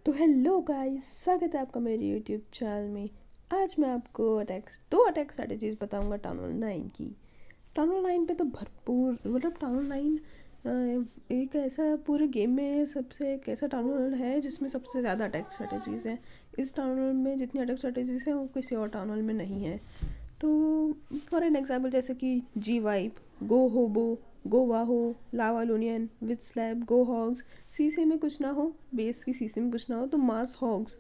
तो hello guys, स्वागत है आपका मेरे यूट्यूब चैनल में। आज मैं आपको दो अटैक स्ट्रेटजीज बताऊंगा टाउन हॉल 9 की। टाउन हॉल 9 पे तो भरपूर, मतलब टाउन हॉल 9 एक ऐसा पूरे गेम में सबसे एक ऐसा टाउन हॉल है जिसमें सबसे ज़्यादा अटैक स्ट्रेटजीज हैं। इस टाउन हॉल में जितनी अटैक स्ट्रेटजीज हैं वो किसी और टाउन हॉल में नहीं है। तो फॉर एन एग्जाम्पल जैसे कि जी wipe, go hobo, go wahoo, lava लूनियन, with slab, go hogs. CC में कुछ ना हो, बेस की सीसी में कुछ ना हो तो मास हॉग्स।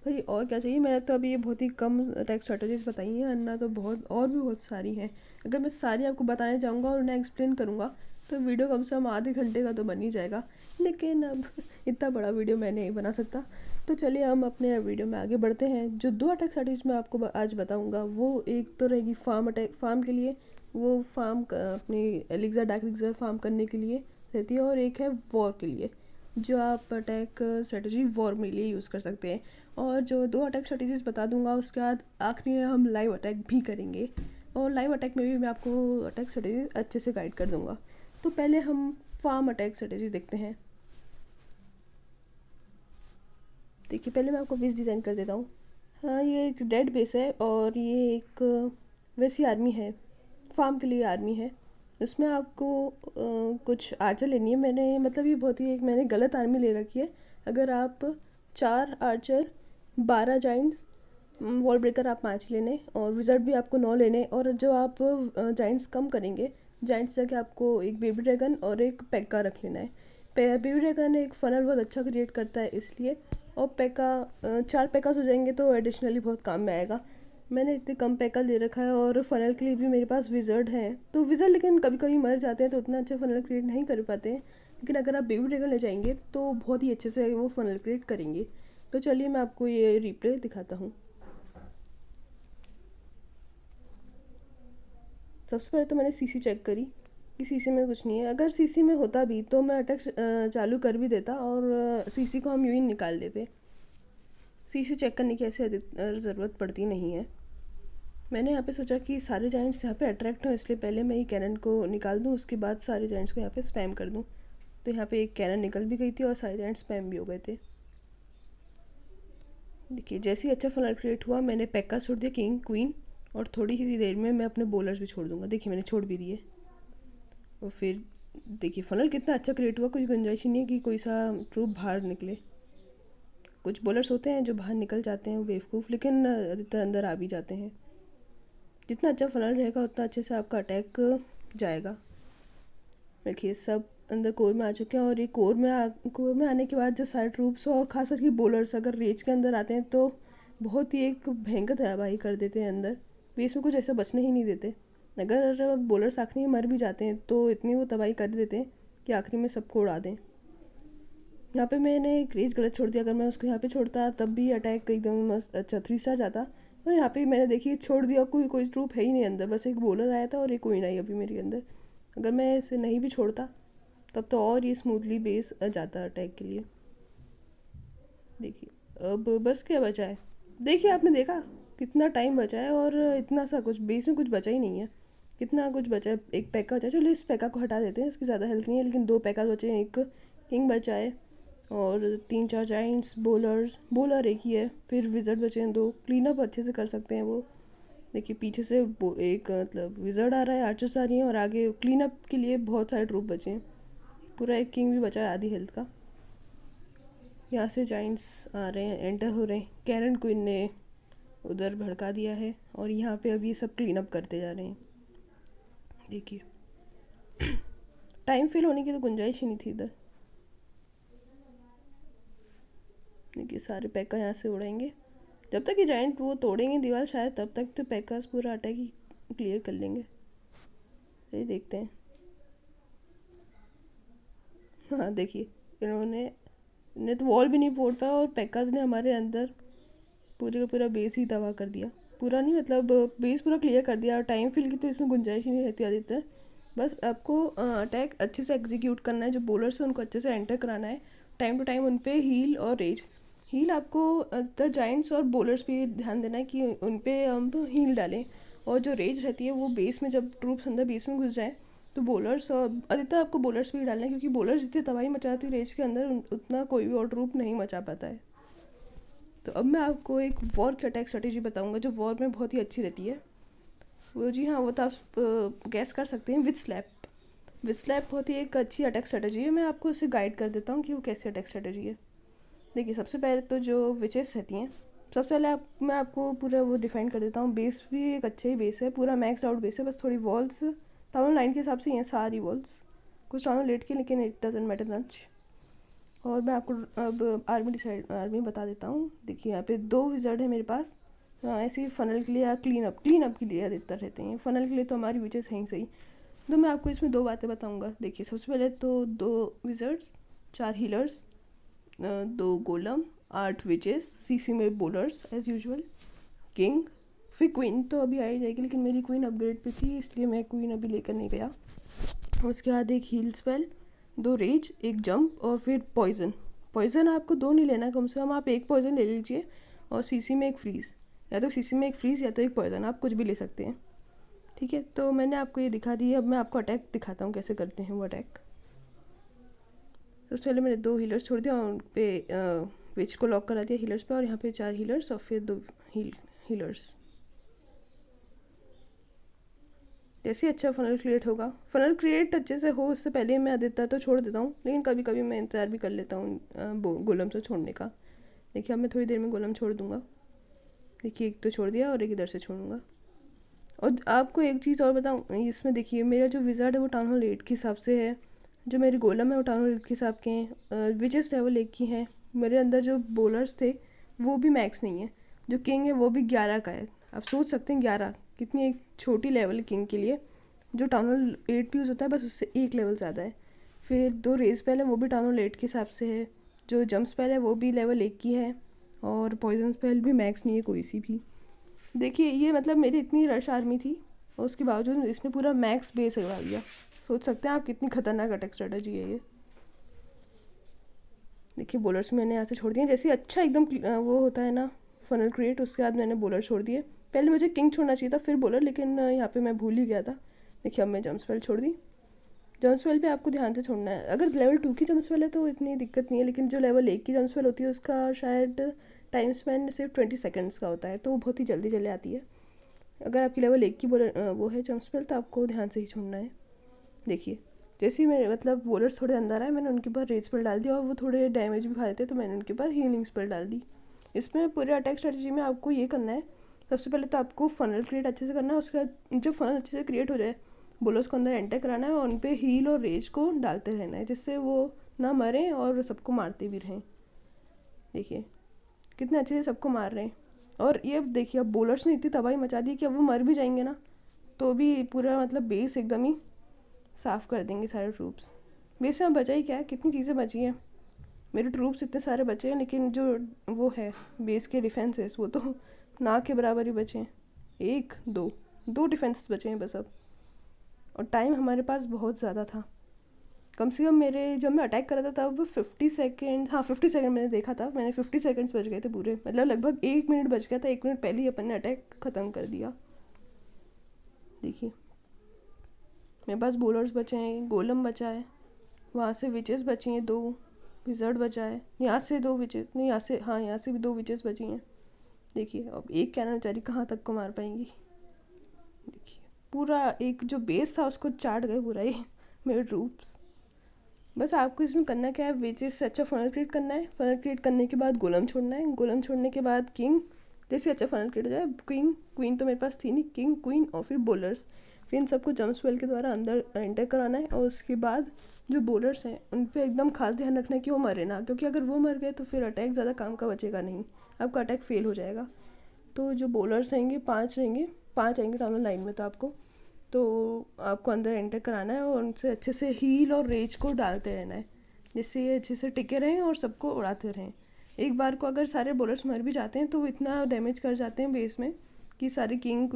भाई और क्या चाहिए। मैंने तो अभी ये बहुत ही कम अटैक स्ट्रेटजीज बताई हैं, वरना तो और भी बहुत सारी हैं। अगर मैं सारी आपको बताने जाऊँगा और उन्हें एक्सप्लेन करूँगा तो वीडियो कम से कम आधे घंटे का तो बन ही जाएगा। लेकिन अब इतना बड़ा वीडियो मैं नहीं बना सकता। तो चलिए हम अपने वीडियो में आगे बढ़ते हैं। जो दो अटैक स्ट्रेटजीज मैं आपको आज बताऊंगा वो एक तो रहेगी फार्म के लिए, वो अपनी एलिक्सर डार्क एलिक्सर फार्म करने के लिए रहती है, और एक है वॉर के लिए, जो आप अटैक स्ट्रेटजी वॉर में लिए यूज़ कर सकते हैं। और जो दो अटैक स्ट्रेटजीज बता दूंगा उसके बाद आखिरी में हम लाइव अटैक भी करेंगे, और लाइव अटैक में भी मैं आपको अटैक स्ट्रेटजी अच्छे से गाइड कर दूंगा। तो पहले हम फार्म अटैक स्ट्रेटजी देखते हैं। देखिए पहले मैं आपको बेस डिज़ाइन कर देता हूँ। हाँ, ये एक डेड बेस है और ये एक वैसी आर्मी है, फार्म के लिए आर्मी है। इसमें आपको कुछ आर्चर लेनी है। मैंने मतलब ये बहुत ही एक मैंने गलत आर्मी ले रखी है। अगर आप 4 आर्चर, 12 जाइंट्स, वॉल ब्रेकर आप 5 लेने, और विज़र्ड भी आपको 9 लेने। और जो आप जाइंट्स कम करेंगे, जाइंट्स जगह आपको एक बेबी ड्रैगन और एक पैक्का रख लेना है। बेबी ड्रैगन एक फ़नल बहुत अच्छा क्रिएट करता है इसलिए, और पैका 4 पैकास हो जाएंगे तो एडिशनली बहुत काम में आएगा। मैंने इतने कम पैका ले रखा है, और फ़नल के लिए भी मेरे पास विज़र्ड हैं। तो विज़र्ड लेकिन कभी कभी मर जाते हैं तो उतना अच्छा फ़नल क्रिएट नहीं कर पाते हैं। लेकिन अगर आप बेबी ड्रैगन ले जाएंगे तो बहुत ही अच्छे से वो फ़नल क्रिएट करेंगे। तो चलिए मैं आपको ये रिप्ले दिखाता हूँ। सबसे पहले तो मैंने सीसी चेक करी कि सीसी में कुछ नहीं है। अगर सीसी में होता भी तो मैं अटैक चालू कर भी देता, और सीसी को हम यूं ही निकाल देते। सीसी चेक करने की ऐसे ज़रूरत पड़ती नहीं है। मैंने यहाँ पे सोचा कि सारे जाइंट्स यहाँ पे अट्रैक्ट हों, इसलिए पहले मैं ये कैनन को निकाल दूँ, उसके बाद सारे जाइंट्स को यहाँ पे स्पैम कर दूँ। तो यहाँ पे एक कैनन निकल भी गई थी और सारे जाइंट्स स्पैम भी हो गए थे। देखिए जैसे ही अच्छा फनल क्रिएट हुआ मैंने पैक्का छोड़ दिया, किंग क्वीन, और थोड़ी ही देर में मैं अपने बॉलर्स भी छोड़ दूँगा। देखिए मैंने छोड़ भी दिए। और फिर देखिए फनल कितना अच्छा क्रिएट हुआ, कोई गुंजाइश ही नहीं है कि कोई सा ट्रूप बाहर निकले। कुछ बॉलर्स होते हैं जो बाहर निकल जाते हैं बेवकूफ़, लेकिन अधिकतर अंदर आ भी जाते हैं। जितना अच्छा फनल रहेगा उतना अच्छे से आपका अटैक जाएगा। देखिए सब अंदर कोर में आ चुके हैं, और ये कोर में आने के बाद जो सारे ट्रूप्स और खास करके बॉलर्स अगर रेज के अंदर आते हैं तो बहुत ही एक भयंकर तबाही कर देते हैं अंदर। बेस में कुछ ऐसा बचने ही नहीं देते। अगर बॉलर्स आखिरी में मर भी जाते हैं तो इतनी वो तबाही कर देते हैं कि आखिरी में सबको उड़ा दें। यहाँ पे मैंने एक रेज गलत छोड़ दिया। अगर मैं उसको यहाँ पे छोड़ता तब भी अटैक एकदम मस्त अच्छा 3 स्टार जाता। और यहाँ पे मैंने देखिए छोड़ दिया, कोई ट्रूप है ही नहीं अंदर, बस एक बॉलर आया था और एक कोई नहीं अभी मेरे अंदर। अगर मैं इसे नहीं भी छोड़ता तब तो और ये स्मूथली बेस जाता अटैक के लिए। देखिए अब बस क्या बचा है। देखिए आपने देखा कितना टाइम बचा है, और इतना सा कुछ बेस में कुछ बचा ही नहीं है। कितना कुछ बचा है, एक पैका बचा है। चलो इस पैका को हटा देते हैं, इसकी ज़्यादा हेल्थ नहीं है, लेकिन 2 पैका बचे हैं। एक किंग बचा है और 3-4 जाइंट्स, बॉलर एक ही है, फिर विज़र्ड बचे हैं 2। क्लीन अप अच्छे से कर सकते हैं वो। देखिए पीछे से एक मतलब विज़र्ड आ रहा है, आर्चर्स आ रही हैं, और आगे क्लीन अप के लिए बहुत सारे ट्रूप बचे हैं। पूरा एक किंग भी बचा है आधी हेल्थ का। यहाँ से जाइंट्स आ रहे हैं, एंटर हो रहे हैं। कैरन क्वीन ने उधर भड़का दिया है, और यहाँ पे अभी सब क्लीन अप करते जा रहे हैं। देखिए टाइम फेल होने की तो गुंजाइश ही नहीं थी इधर। देखिए सारे पैका यहाँ से उड़ाएंगे। जब तक ये जाइंट वो तोड़ेंगे दीवार शायद तब तक तो पैकास पूरा अटैक ही क्लियर कर लेंगे। ये देखते हैं। हाँ देखिए इन्होंने ने तो वॉल भी नहीं फोड़ पाया, और पैकास ने हमारे अंदर पूरे का पूरा बेस ही तबाह कर दिया। पूरा नहीं मतलब बेस पूरा क्लियर कर दिया, और टाइम फिल की तो इसमें गुंजाइश ही नहीं रहती अधिकतर। बस आपको अटैक अच्छे से एग्जीक्यूट करना है, जो बॉलर्स हैं उनको अच्छे से एंटर कराना है। टाइम टू टाइम उन पर हील और रेज। हील आपको द जाइंट्स और बॉलर्स पे ध्यान देना है कि उन पर हम हील डालें। और जो रेज रहती है वो बेस में, जब ट्रूप्स अंदर बेस में घुस जाए तो बॉलर्स, और अधिकतर आपको बॉलर्स पे ही डालना है, क्योंकि बॉलर्स जितनी तबाही मचाती है रेज के अंदर उतना कोई भी और ट्रूप नहीं मचा पाता है। तो अब मैं आपको एक वॉर की अटैक स्ट्रेटेजी बताऊंगा जो वॉर में बहुत ही अच्छी रहती है। वो जी हाँ, वो तो आप गैस कर सकते हैं, विद स्लैप। विद स्लैप बहुत ही एक अच्छी अटैक स्ट्रेटेजी है। मैं आपको उसे गाइड कर देता हूँ कि वो कैसी अटैक स्ट्रेटेजी है। देखिए, सबसे पहले तो जो विचेस रहती हैं, सबसे पहले मैं आपको पूरा वो डिफाइन कर देता हूँ। बेस भी एक अच्छा ही बेस है, पूरा मैक्स आउट बेस है। बस थोड़ी वॉल्स टाउन लाइन के हिसाब से ही हैं सारी वॉल्स, कुछ टाउन लेट की, लेकिन इट डजेंट मैटर मच। और मैं आपको अब आर्मी बता देता हूँ। देखिए, यहाँ पे 2 विज़र्ड है मेरे पास। ऐसे ही फनल के लिए या क्लीन अप के लिए अधिकतर रहते हैं। फनल के लिए तो हमारी विचेस हैं ही सही। तो मैं आपको इसमें 2 बातें बताऊँगा। देखिए, सबसे पहले तो 2 विज़र्ड्स, 4 हीलर्स, 2 गोलम, 8 विचेस, सीसी में बोलर्स एज यूजुअल, किंग, फिर क्वीन तो अभी आ ही जाएगी, लेकिन मेरी क्वीन अपग्रेड पे थी इसलिए मैं क्वीन अभी लेकर नहीं गया। उसके बाद एक हील स्पेल, 2 रेज, 1 जंप और फिर पॉइजन। पॉइजन आपको 2 नहीं लेना, कम से कम आप 1 पॉइजन ले लीजिए। और सीसी में एक फ्रीज़, या तो सीसी में एक फ्रीज़ या तो एक पॉइजन, आप कुछ भी ले सकते हैं। ठीक है, तो मैंने आपको ये दिखा दी। अब मैं आपको अटैक दिखाता हूँ कैसे करते हैं वो अटैक। सबसे पहले मैंने 2 हीलर्स छोड़ दिया और उन पे विच को लॉक करा दिया हीलर्स पे, और यहाँ पे 4 हीलर्स और फिर 2 हीलर्स। जैसे अच्छा फनल क्रिएट होगा, फनल क्रिएट अच्छे से हो उससे पहले मैं अधिकतर तो छोड़ देता हूँ, लेकिन कभी कभी मैं इंतज़ार भी कर लेता हूँ गोलम से छोड़ने का। देखिए, अब मैं थोड़ी देर में गोलम छोड़ दूँगा। देखिए, एक तो छोड़ दिया और एक इधर से छोड़ूंगा। और आपको एक चीज़ और बताऊँ इसमें, देखिए मेरा जो विज़ार्ड है वो टाउन हॉल 8 के हिसाब से है, जो मेरे गोलम है वो टाउन हॉल 8 के हिसाब के हैं, विचेस लेवल 1 की हैं। मेरे अंदर जो बॉलर्स थे वो भी मैक्स नहीं है, जो किंग है वो भी 11 का है। आप सोच सकते हैं 11 कितनी एक छोटी लेवल किंग के लिए। जो टाउन हॉल 8 भी यूज़ होता है बस उससे 1 लेवल ज़्यादा है। फिर 2 रेस स्पेल है वो भी टाउन हॉल 8 के हिसाब से है। जो जंप स्पेल है वो भी लेवल 1 की है, और पॉइजन स्पेल भी मैक्स नहीं है कोई सी भी। देखिए, ये मतलब मेरी इतनी रश आर्मी थी और उसके बावजूद इसने पूरा मैक्स बेस लगवा दिया। सोच सकते हैं आप कितनी खतरनाक अटैक स्ट्रेटजी है ये। देखिए, बॉलर्स मैंने यहाँ से छोड़ दिए। जैसे अच्छा एकदम वो होता है ना फनल क्रिएट, उसके बाद मैंने बॉलर छोड़ दिए। पहले मुझे किंग छोड़ना चाहिए था फिर बॉलर, लेकिन यहाँ पे मैं भूल ही गया था। देखिए, अब मैं जंप स्पेल छोड़ दी। जंप स्पेल भी आपको ध्यान से छोड़ना है। अगर लेवल 2 की जंप स्पेल है तो इतनी दिक्कत नहीं है, लेकिन जो लेवल 1 की जंप स्पेल होती है उसका शायद टाइम स्पेन सिर्फ 20 सेकेंड्स का होता है, तो वो बहुत ही जल्दी चले आती है। अगर आपकी लेवल 1 की वो है जंप स्पेल तो आपको ध्यान से ही छोड़ना है। देखिए, जैसे ही मेरे मतलब बॉलर्स थोड़े अंदर आए, मैंने उनके ऊपर रेज स्पेल डाल दिया और वो थोड़े डैमेज भी खा लेते, तो मैंने उनके ऊपर हीलिंग स्पेल डाल दी। इसमें पूरे अटैक स्ट्रेटजी में आपको ये करना है, सबसे पहले तो आपको फनल क्रिएट अच्छे से करना है। उसके बाद जब फनल अच्छे से क्रिएट हो जाए, बॉलर्स को अंदर एंटर कराना है और उन पर हील और रेज को डालते रहना है, जिससे वो ना मरें और सबको मारते भी रहें। देखिए, कितने अच्छे से सबको मार रहे हैं। और ये देखिए, अब बॉलर्स ने इतनी तबाही मचा दी कि अब वो मर भी जाएंगे ना तो भी पूरा मतलब बेस एकदम ही साफ़ कर देंगे सारे ट्रूप्स। बेस में बचा ही क्या है, कितनी चीज़ें बची हैं। मेरे ट्रूप्स इतने सारे बचे हैं, लेकिन जो वो है बेस के डिफेंसेस वो तो ना के बराबर ही बचे हैं। 1 2 डिफेंसेस बचे हैं बस अब। और टाइम हमारे पास बहुत ज़्यादा था। कम से कम मेरे जब मैं अटैक कर रहा था तब 50 सेकेंड, हाँ 50 सेकेंड मैंने देखा था, मैंने 50 सेकेंड्स बच गए थे पूरे, मतलब लगभग 1 मिनट बच गया था। 1 मिनट पहले ही अपन ने अटैक ख़त्म कर दिया। देखिए, मेरे पास बॉलर्स बचे हैं, गोलम बचा है, वहाँ से विचेस बची हैं 2, विज़र्ड बचा है, यहाँ से 2 विचेस, नहीं यहाँ से, हाँ यहाँ से भी 2 विचेस बची हैं। देखिए, अब एक कैनन बेचारी कहाँ तक को मार पाएंगी। देखिए, पूरा एक जो बेस था उसको चाट गए पूरा ही मेरे ट्रूप्स। बस आपको इसमें करना क्या है, विचेस से अच्छा फनल क्रिएट करना है। फनल क्रिएट करने के बाद गोलम छोड़ना है। गोलम छोड़ने के बाद किंग, जैसे अच्छा फनल क्रिएट हो जाए, किंग क्वीन तो मेरे पास थी नहीं, किंग क्वीन और फिर बॉलर्स, फिर इन सबको जंप स्पेल के द्वारा अंदर एंटर कराना है। और उसके बाद जो बॉलर्स हैं उन पर एकदम खास ध्यान रखना है कि वो मरे ना, क्योंकि अगर वो मर गए तो फिर अटैक ज़्यादा काम का बचेगा नहीं, आपका अटैक फेल हो जाएगा। तो जो बॉलर्स रहेंगे 5 रहेंगे, 5 आएंगे टाउन लाइन में, तो आपको अंदर एंटर कराना है और उनसे अच्छे से हील और रेज को डालते रहना है, जिससे ये अच्छे से टिके रहें और सबको उड़ाते रहें। एक बार को अगर सारे बॉलर्स मर भी जाते हैं तो वो इतना डैमेज कर जाते हैं बेस में कि सारे किंग